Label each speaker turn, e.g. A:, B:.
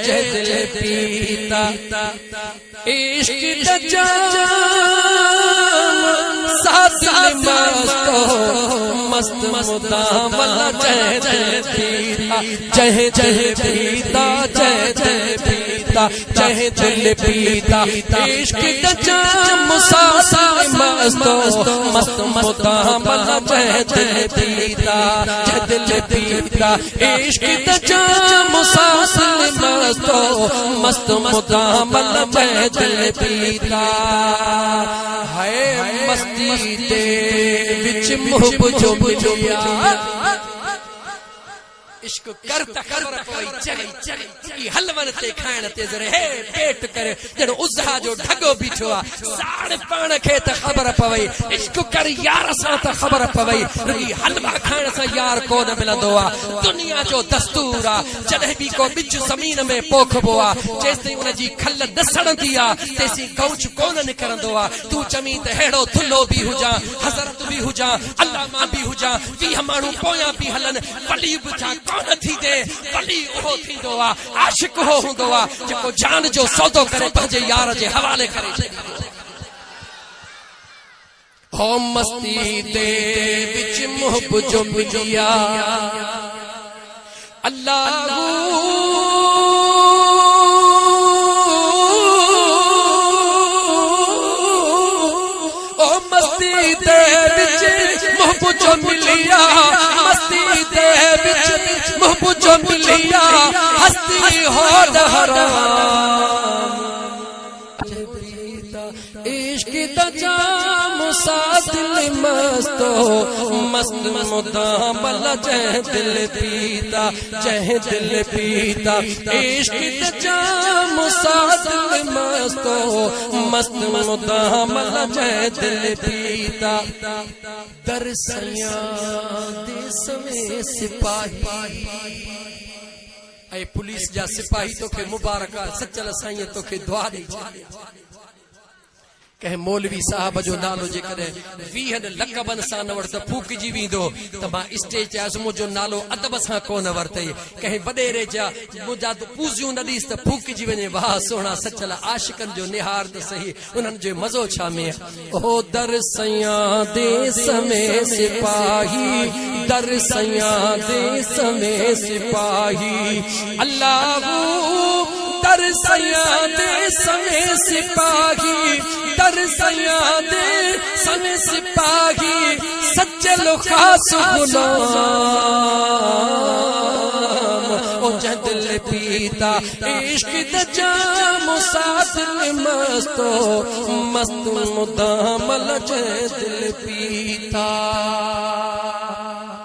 A: जह दिल पीता इश्क दा जाम साथ मस्तो मस्त मुदामल जह दिल पीता जह जह पीता जह जह पीता जह दिल पीता इश्क दा जाम साथ मस्तो मस्त मुदामल जह दिल पीता जह दिल पीता इश्क दा जाम साथ मस्तो मस्त मुदामल जह दिल पीता है मस्ती दे विच मुहब जो मिलिया इश्क करता खबर पई चली चली चली हलवन ते खाण ते जरे हे पेट करे जणो उज़हा जो ढगो बीठो आ साड़ पाण खे त खबर पवई इश्क कर यार सां त खबर पवई रही हलवा खाण सां यार कोन मिलंदो आ दुनिया जो दस्तूर आ जॾहिं भी को बिज ज़मीन में पोखबो आ जेसिताईं उन जी खल न सड़ंदी आ तेसी कौच कोन निकरंदो आ तू चमी त हेड़ो थुल्लो भी हुजा हज़रत भी हुजा अल्लाह मां भी हुजा 20 माण्हू पोयां भी हलन वली बि छा कौन थी दे वली उहो थींदो आ आशिक हो हुंदो आ जेको जान जो सौदो करे पंहिंजे यार जे हवाले करे छॾींदो हो मस्ती दे विच मुहब जो मिलिया अल्लाह ओ मस्ती दे विच मुहब जो मिलिया मस्ती दे विच मुहब जो मिलिया हस्ती हो हराम इश्क दा जाम सा दिल मस्तो मस्त मुदामल जह दिल पीता जह दिल पीता इश्क दा जाम सा दिल मस्तो मस्त मुदामल जह दिल पीता दरसया देश में सिपाही ऐ पुलिस जा सिपाही तोखे मुबारक सचल साईं तोखे दुआ ॾेई कहे मौलवी साहब जो नालो जेकॾहिं 20 लक़बन सां न वठ त फूकजी वेंदो त मां स्टेज ते आज़मो जो नालो अदब सां कोन वरतई कहे वॾेरे जा मुंहिंजा पूजियूं न ॾीस त फूकजी वञे वाह सोना सचल आशिकन जो निहार त सही उन्हनि जो मज़ो छा में ओ दर सयां देस में सिपाही दर सयां देस में सिपाही अल्लाह दर सयां देस में सिपाही दर सयां देस में सिपाही सच्चे लो खास गुलाम ओ जह दिल पीता इश्क दा जाम सा दिल मस्तो मस्त मुदामल जह दिल पीता